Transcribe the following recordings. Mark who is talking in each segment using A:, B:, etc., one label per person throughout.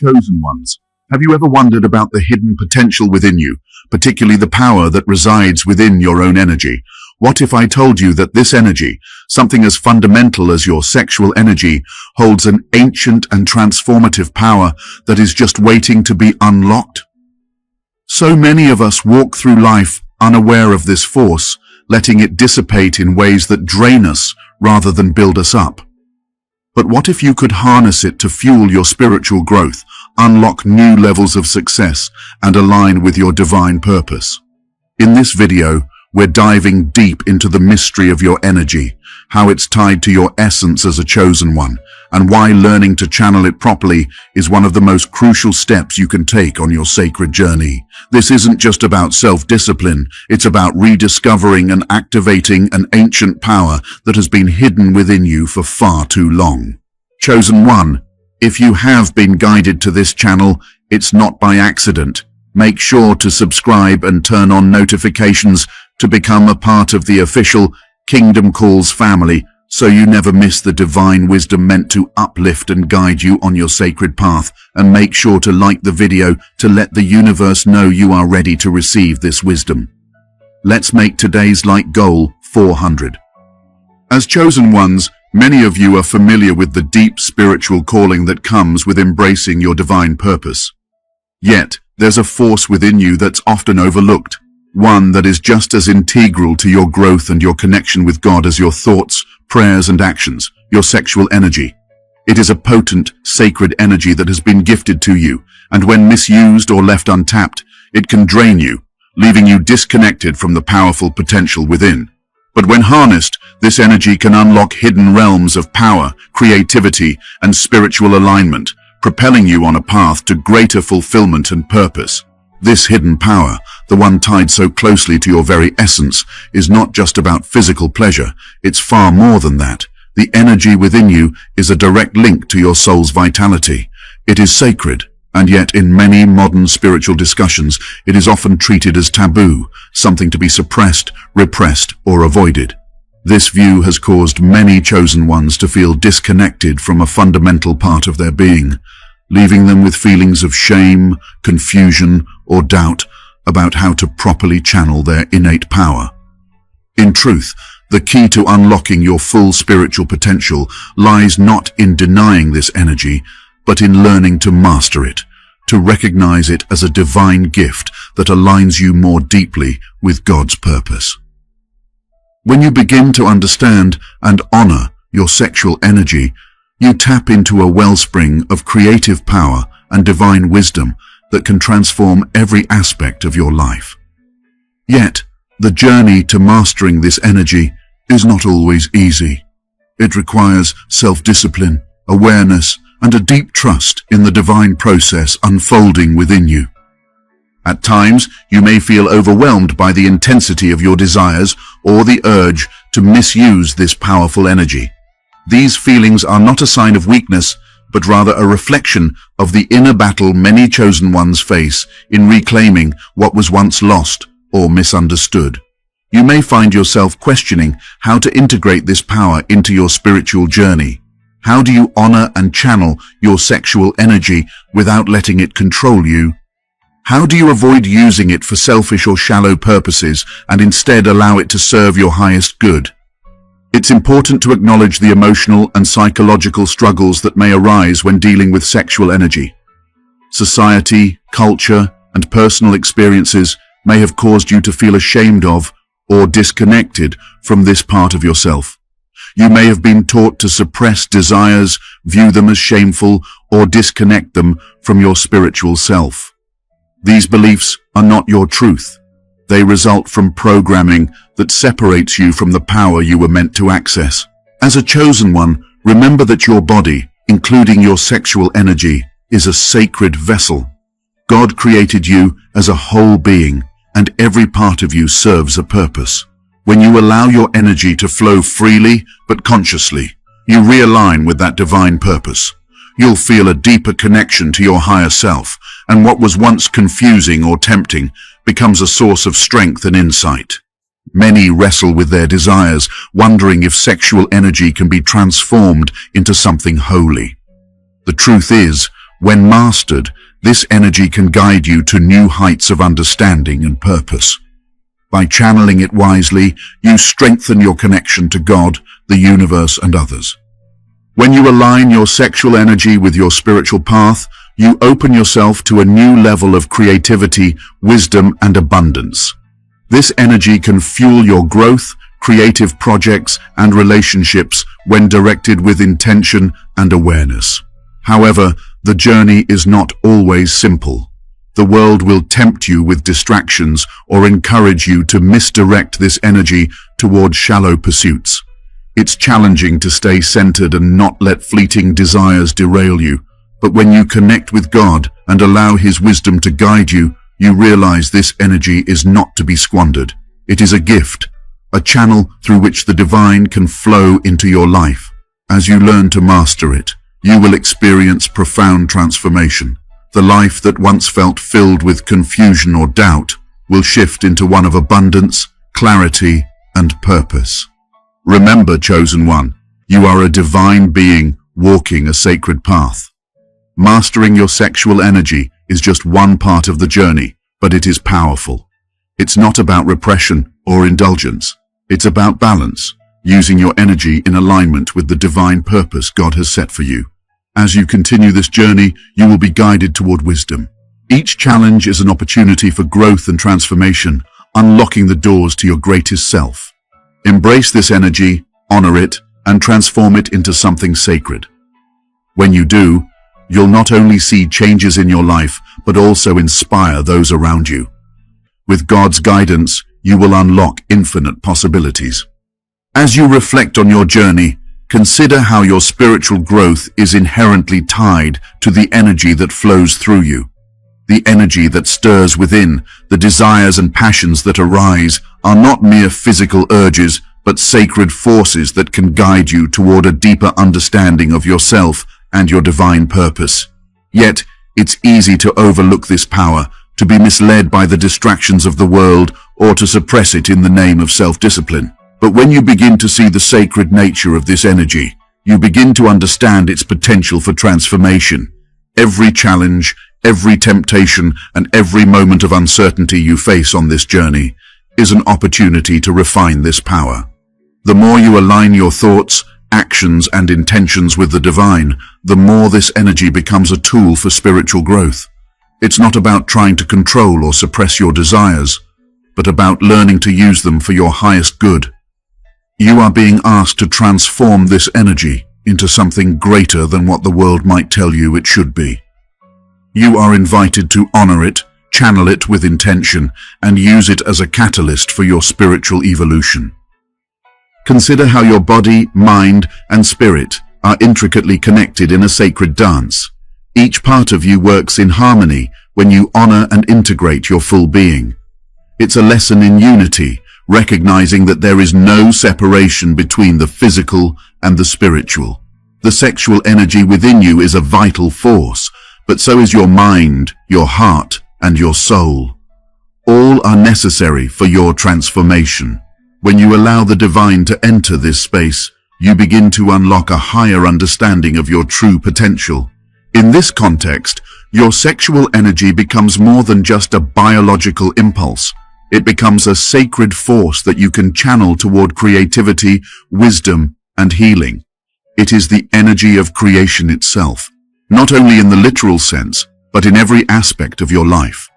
A: Chosen ones, have you ever wondered about the hidden potential within you, particularly the power that resides within your own energy? What if I told you that this energy, something as fundamental as your sexual energy, holds an ancient and transformative power that is just waiting to be unlocked? So many of us walk through life unaware of this force, letting it dissipate in ways that drain us rather than build us up. But what if you could harness it to fuel your spiritual growth, unlock new levels of success, and align with your divine purpose? In this video, we're diving deep into the mystery of your energy, how it's tied to your essence as a chosen one, and why learning to channel it properly is one of the most crucial steps you can take on your sacred journey. This isn't just about self-discipline, it's about rediscovering and activating an ancient power that has been hidden within you for far too long. Chosen one, if you have been guided to this channel, it's not by accident. Make sure to subscribe and turn on notifications to become a part of the official Kingdom Calls family, so you never miss the divine wisdom meant to uplift and guide you on your sacred path. And make sure to like the video to let the universe know you are ready to receive this wisdom. Let's make today's like goal 400. As chosen ones, many of you are familiar with the deep spiritual calling that comes with embracing your divine purpose. Yet, there's a force within you that's often overlooked, one that is just as integral to your growth and your connection with God as your thoughts, prayers, and actions, your sexual energy. It is a potent, sacred energy that has been gifted to you, and when misused or left untapped, it can drain you, leaving you disconnected from the powerful potential within. But when harnessed, this energy can unlock hidden realms of power, creativity, and spiritual alignment, propelling you on a path to greater fulfillment and purpose. This hidden power, the one tied so closely to your very essence, is not just about physical pleasure, it's far more than that. The energy within you is a direct link to your soul's vitality. It is sacred, and yet in many modern spiritual discussions, it is often treated as taboo, something to be suppressed, repressed, or avoided. This view has caused many chosen ones to feel disconnected from a fundamental part of their being, leaving them with feelings of shame, confusion, or doubt about how to properly channel their innate power. In truth, the key to unlocking your full spiritual potential lies not in denying this energy, but in learning to master it, to recognize it as a divine gift that aligns you more deeply with God's purpose. When you begin to understand and honor your sexual energy, you tap into a wellspring of creative power and divine wisdom that can transform every aspect of your life. Yet, the journey to mastering this energy is not always easy. It requires self-discipline, awareness, and a deep trust in the divine process unfolding within you. At times, you may feel overwhelmed by the intensity of your desires or the urge to misuse this powerful energy. These feelings are not a sign of weakness, but rather a reflection of the inner battle many chosen ones face in reclaiming what was once lost or misunderstood. You may find yourself questioning how to integrate this power into your spiritual journey. How do you honor and channel your sexual energy without letting it control you? How do you avoid using it for selfish or shallow purposes and instead allow it to serve your highest good? It's important to acknowledge the emotional and psychological struggles that may arise when dealing with sexual energy. Society, culture, and personal experiences may have caused you to feel ashamed of or disconnected from this part of yourself. You may have been taught to suppress desires, view them as shameful, or disconnect them from your spiritual self. These beliefs are not your truth. They result from programming that separates you from the power you were meant to access. As a chosen one, remember that your body, including your sexual energy, is a sacred vessel. God created you as a whole being, and every part of you serves a purpose. When you allow your energy to flow freely but consciously, you realign with that divine purpose. You'll feel a deeper connection to your higher self, and what was once confusing or tempting becomes a source of strength and insight. Many wrestle with their desires, wondering if sexual energy can be transformed into something holy. The truth is, When mastered, this energy can guide you to new heights of understanding and purpose. By channeling it wisely, you strengthen your connection to God, the universe, and others. When you align your sexual energy with your spiritual path, you open yourself to a new level of creativity, wisdom, and abundance. This energy can fuel your growth, creative projects, and relationships when directed with intention and awareness. However, the journey is not always simple. The world will tempt you with distractions or encourage you to misdirect this energy toward shallow pursuits. It's challenging to stay centered and not let fleeting desires derail you. But when you connect with God and allow His wisdom to guide you, you realize this energy is not to be squandered. It is a gift, a channel through which the divine can flow into your life. As you learn to master it, you will experience profound transformation. The life that once felt filled with confusion or doubt will shift into one of abundance, clarity, and purpose. Remember, chosen one, you are a divine being walking a sacred path. Mastering your sexual energy is just one part of the journey, but it is powerful. It's not about repression or indulgence. It's about balance, using your energy in alignment with the divine purpose God has set for you. As you continue this journey, you will be guided toward wisdom. Each challenge is an opportunity for growth and transformation, unlocking the doors to your greatest self. Embrace this energy, honor it, and transform it into something sacred. When you do, you'll not only see changes in your life, but also inspire those around you. With God's guidance, you will unlock infinite possibilities. As you reflect on your journey, consider how your spiritual growth is inherently tied to the energy that flows through you. The energy that stirs within, the desires and passions that arise, are not mere physical urges, but sacred forces that can guide you toward a deeper understanding of yourself and your divine purpose. Yet, it's easy to overlook this power, to be misled by the distractions of the world, or to suppress it in the name of self-discipline. But when you begin to see the sacred nature of this energy, you begin to understand its potential for transformation. Every challenge, every temptation, and every moment of uncertainty you face on this journey is an opportunity to refine this power. The more you align your thoughts, actions, and intentions with the divine, the more this energy becomes a tool for spiritual growth. It's not about trying to control or suppress your desires, but about learning to use them for your highest good. You are being asked to transform this energy into something greater than what the world might tell you it should be. You are invited to honor it, channel it with intention, and use it as a catalyst for your spiritual evolution. Consider how your body, mind, and spirit are intricately connected in a sacred dance. Each part of you works in harmony when you honor and integrate your full being. It's a lesson in unity, recognizing that there is no separation between the physical and the spiritual. The sexual energy within you is a vital force, but so is your mind, your heart, and your soul. All are necessary for your transformation. When you allow the divine to enter this space, you begin to unlock a higher understanding of your true potential. In this context, your sexual energy becomes more than just a biological impulse. It becomes a sacred force that you can channel toward creativity, wisdom, and healing. It is the energy of creation itself, not only in the literal sense, but in every aspect of your life.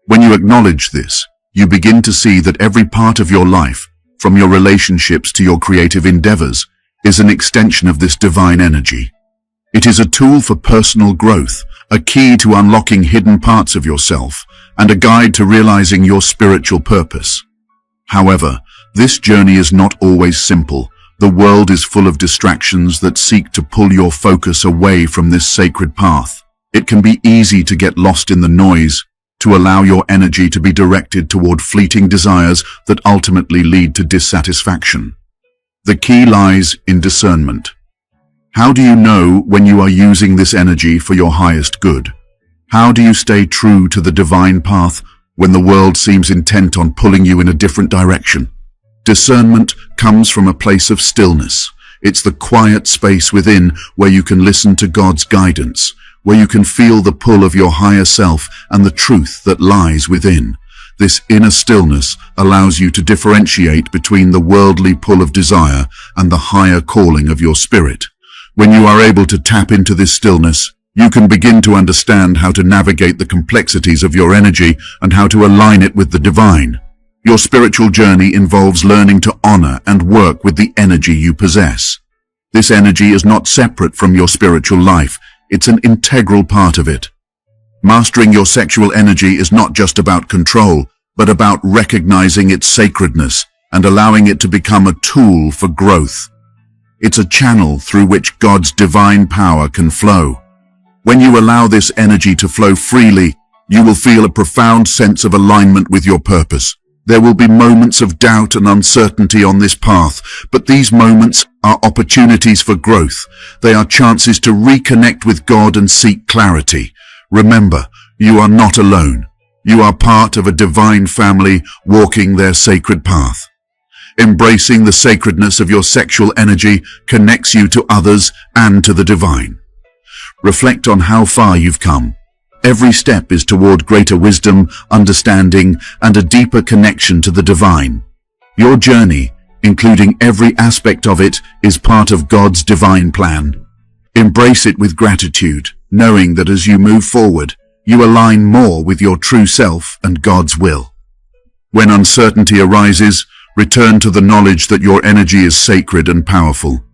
A: When you acknowledge this, you begin to see that every part of your life, from your relationships to your creative endeavors, is an extension of this divine energy. It is a tool for personal growth, a key to unlocking hidden parts of yourself, and a guide to realizing your spiritual purpose. However, this journey is not always simple. The world is full of distractions that seek to pull your focus away from this sacred path. It can be easy to get lost in the noise, to allow your energy to be directed toward fleeting desires that ultimately lead to dissatisfaction. The key lies in discernment. How do you know when you are using this energy for your highest good? How do you stay true to the divine path when the world seems intent on pulling you in a different direction? Discernment comes from a place of stillness. It's the quiet space within where you can listen to God's guidance, where you can feel the pull of your higher self and the truth that lies within. This inner stillness allows you to differentiate between the worldly pull of desire and the higher calling of your spirit. When you are able to tap into this stillness, you can begin to understand how to navigate the complexities of your energy and how to align it with the divine. Your spiritual journey involves learning to honor and work with the energy you possess. This energy is not separate from your spiritual life, it's an integral part of it. Mastering your sexual energy is not just about control, but about recognizing its sacredness and allowing it to become a tool for growth. It's a channel through which God's divine power can flow. When you allow this energy to flow freely, you will feel a profound sense of alignment with your purpose. There will be moments of doubt and uncertainty on this path, but these moments are opportunities for growth. They are chances to reconnect with God and seek clarity. Remember, you are not alone. You are part of a divine family walking their sacred path. Embracing the sacredness of your sexual energy connects you to others and to the divine. Reflect on how far you've come. Every step is toward greater wisdom, understanding, and a deeper connection to the divine. Your journey, including every aspect of it, is part of God's divine plan. Embrace it with gratitude, knowing that as you move forward, you align more with your true self and God's will. When uncertainty arises, return to the knowledge that your energy is sacred and powerful.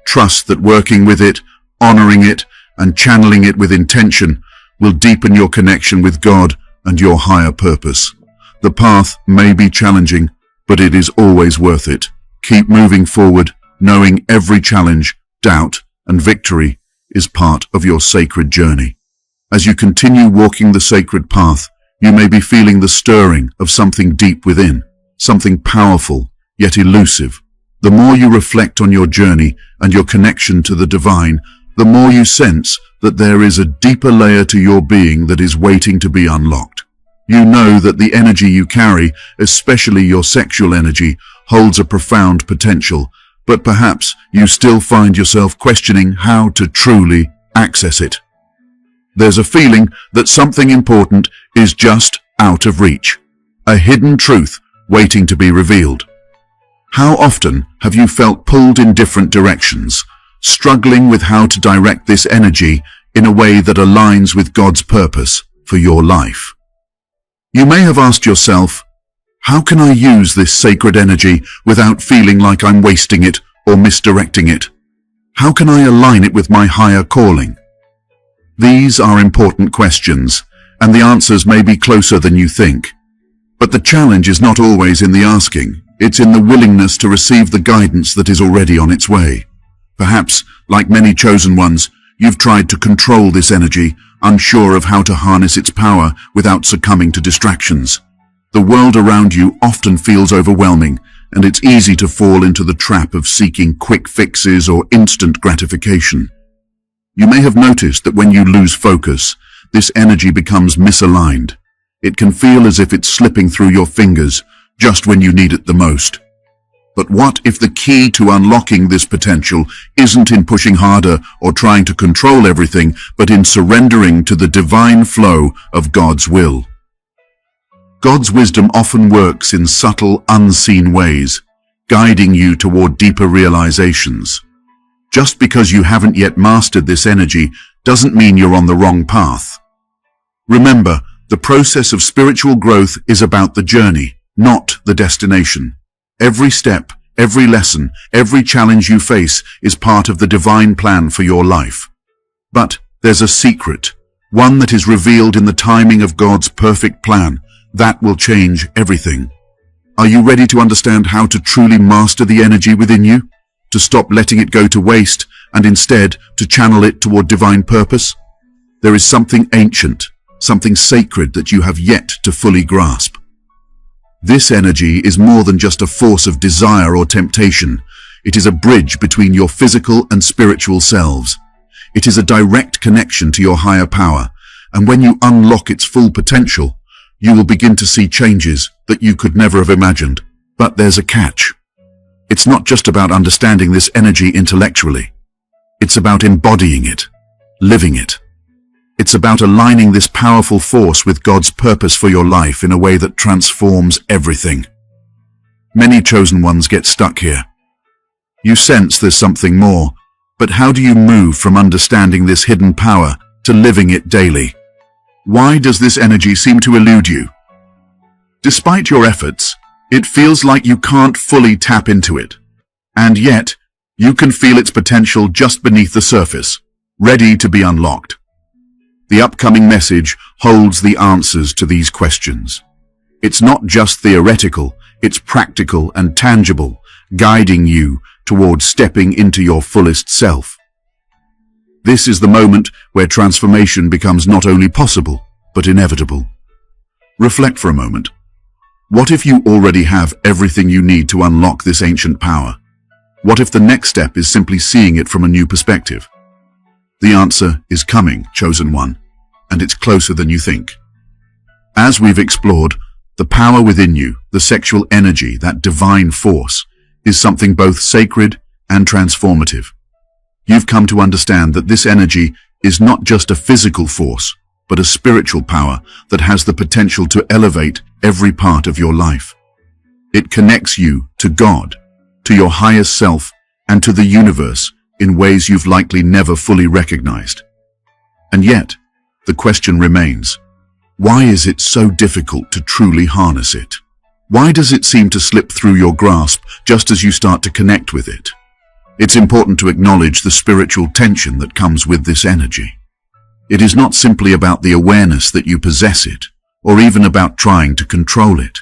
A: Trust that working with it, honoring it, and channeling it with intention will deepen your connection with God and your higher purpose. The path may be challenging, but it is always worth it. Keep moving forward, knowing every challenge, doubt, and victory is part of your sacred journey. As you continue walking the sacred path, you may be feeling the stirring of something deep within, something powerful, yet elusive. The more you reflect on your journey and your connection to the divine, the more you sense that there is a deeper layer to your being that is waiting to be unlocked. You know that the energy you carry, especially your sexual energy, holds a profound potential, but perhaps you still find yourself questioning how to truly access it. There's a feeling that something important is just out of reach, a hidden truth waiting to be revealed. How often have you felt pulled in different directions, struggling with how to direct this energy in a way that aligns with God's purpose for your life? You may have asked yourself, how can I use this sacred energy without feeling like I'm wasting it or misdirecting it? How can I align it with my higher calling? These are important questions, and the answers may be closer than you think. But the challenge is not always in the asking, it's in the willingness to receive the guidance that is already on its way. Perhaps, like many chosen ones, you've tried to control this energy, unsure of how to harness its power without succumbing to distractions. The world around you often feels overwhelming, and it's easy to fall into the trap of seeking quick fixes or instant gratification. You may have noticed that when you lose focus, this energy becomes misaligned. It can feel as if it's slipping through your fingers just when you need it the most. But what if the key to unlocking this potential isn't in pushing harder or trying to control everything, but in surrendering to the divine flow of God's will? God's wisdom often works in subtle, unseen ways, guiding you toward deeper realizations. Just because you haven't yet mastered this energy doesn't mean you're on the wrong path. Remember, the process of spiritual growth is about the journey, not the destination. Every step, every lesson, every challenge you face is part of the divine plan for your life. But there's a secret, one that is revealed in the timing of God's perfect plan, that will change everything. Are you ready to understand how to truly master the energy within you? To stop letting it go to waste and instead to channel it toward divine purpose? There is something ancient, something sacred that you have yet to fully grasp. This energy is more than just a force of desire or temptation. It is a bridge between your physical and spiritual selves. It is a direct connection to your higher power, and when you unlock its full potential, you will begin to see changes that you could never have imagined. But there's a catch. It's not just about understanding this energy intellectually. It's about embodying it, living it. It's about aligning this powerful force with God's purpose for your life in a way that transforms everything. Many chosen ones get stuck here. You sense there's something more, but how do you move from understanding this hidden power to living it daily? Why does this energy seem to elude you? Despite your efforts, it feels like you can't fully tap into it. And yet, you can feel its potential just beneath the surface, ready to be unlocked. The upcoming message holds the answers to these questions. It's not just theoretical, it's practical and tangible, guiding you towards stepping into your fullest self. This is the moment where transformation becomes not only possible, but inevitable. Reflect for a moment. What if you already have everything you need to unlock this ancient power? What if the next step is simply seeing it from a new perspective? The answer is coming, chosen one, and it's closer than you think. As we've explored, the power within you, the sexual energy, that divine force, is something both sacred and transformative. You've come to understand that this energy is not just a physical force, but a spiritual power that has the potential to elevate every part of your life. It connects you to God, to your highest self, and to the universe in ways you've likely never fully recognized. And yet, the question remains, why is it so difficult to truly harness it? Why does it seem to slip through your grasp just as you start to connect with it? It's important to acknowledge the spiritual tension that comes with this energy. It is not simply about the awareness that you possess it, or even about trying to control it.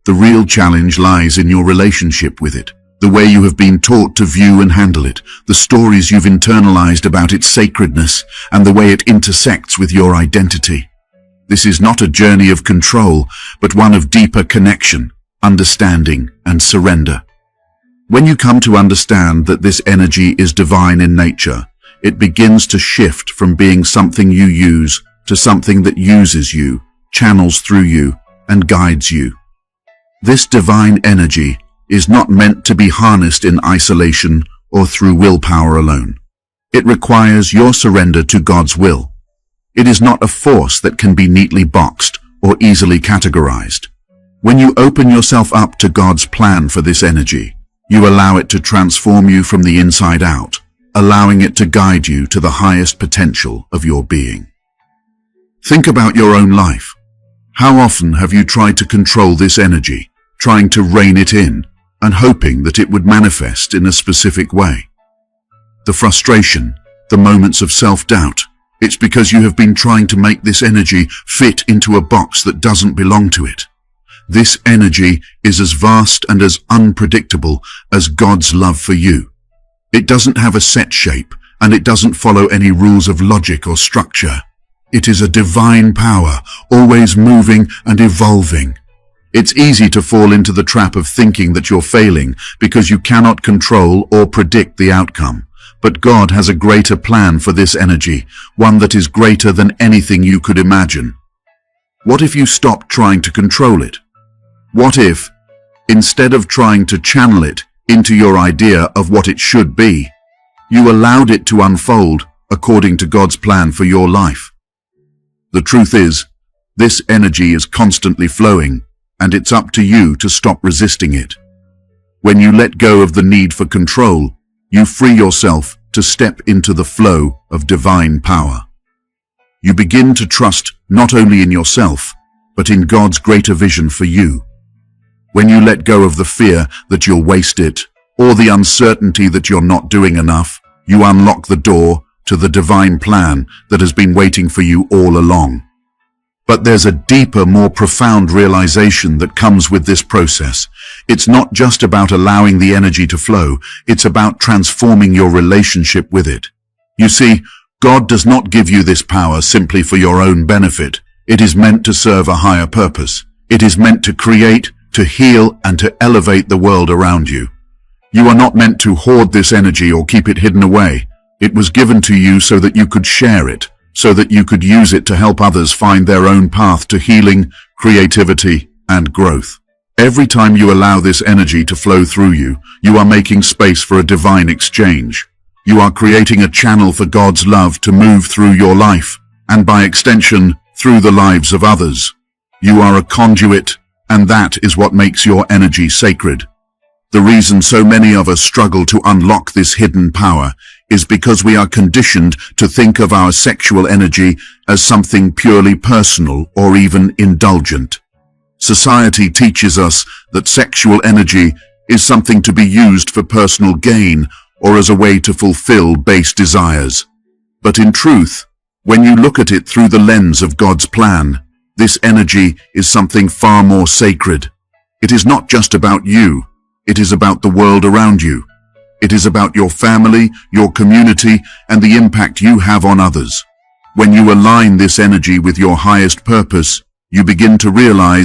A: The real challenge lies in your relationship with it, the way you have been taught to view and handle it, the stories you've internalized about its sacredness, and the way it intersects with your identity. This is not a journey of control, but one of deeper connection, understanding, and surrender. When you come to understand that this energy is divine in nature, it begins to shift from being something you use to something that uses you, channels through you, and guides you. This divine energy is not meant to be harnessed in isolation or through willpower alone. It requires your surrender to God's will. It is not a force that can be neatly boxed or easily categorized. When you open yourself up to God's plan for this energy, you allow it to transform you from the inside out, allowing it to guide you to the highest potential of your being. Think about your own life. How often have you tried to control this energy, trying to rein it in, and hoping that it would manifest in a specific way? The frustration, the moments of self-doubt, it's because you have been trying to make this energy fit into a box that doesn't belong to it. This energy is as vast and as unpredictable as God's love for you. It doesn't have a set shape, and it doesn't follow any rules of logic or structure. It is a divine power, always moving and evolving. It's easy to fall into the trap of thinking that you're failing because you cannot control or predict the outcome. But God has a greater plan for this energy, one that is greater than anything you could imagine. What if you stopped trying to control it? What if, instead of trying to channel it into your idea of what it should be, you allowed it to unfold according to God's plan for your life? The truth is, this energy is constantly flowing, and it's up to you to stop resisting it. When you let go of the need for control, you free yourself to step into the flow of divine power. You begin to trust not only in yourself, but in God's greater vision for you. When you let go of the fear that you'll waste it, or the uncertainty that you're not doing enough, you unlock the door to the divine plan that has been waiting for you all along. But there's a deeper, more profound realization that comes with this process. It's not just about allowing the energy to flow, it's about transforming your relationship with it. You see, God does not give you this power simply for your own benefit. It is meant to serve a higher purpose. It is meant to create, to heal, and to elevate the world around you. You are not meant to hoard this energy or keep it hidden away. It was given to you so that you could share it, so that you could use it to help others find their own path to healing, creativity, and growth. Every time you allow this energy to flow through you, you are making space for a divine exchange. You are creating a channel for God's love to move through your life, and by extension, through the lives of others. You are a conduit, and that is what makes your energy sacred. The reason so many of us struggle to unlock this hidden power is because we are conditioned to think of our sexual energy as something purely personal or even indulgent. Society teaches us that sexual energy is something to be used for personal gain or as a way to fulfill base desires. But in truth, when you look at it through the lens of God's plan, this energy is something far more sacred. It is not just about you. It is about the world around you. It is about your family, your community, and the impact you have on others. When you align this energy with your highest purpose, you begin to realize